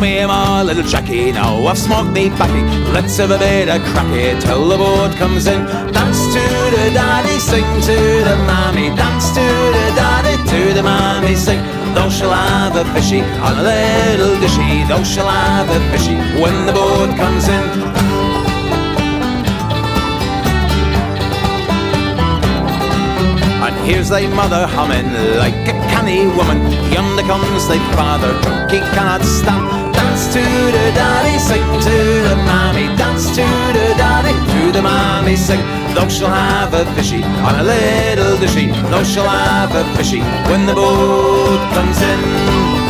me my little Jackie, now I've smoked me backy. Let's have a bit of cracky till the boat comes in. Dance to the daddy, sing to the mammy. Dance to the daddy, to the mammy, sing. Thou shall have a fishy on a little dishy. Thou shall have a fishy when the boat comes in. And here's thy mother humming like a canny woman. Yonder comes thy father, drunk he cannot stand. Dance to the daddy, sing to the mammy. Dance to the daddy, to the mammy, sing. Thou shall have a fishy on a little dishy. Thou shall have a fishy when the boat comes in.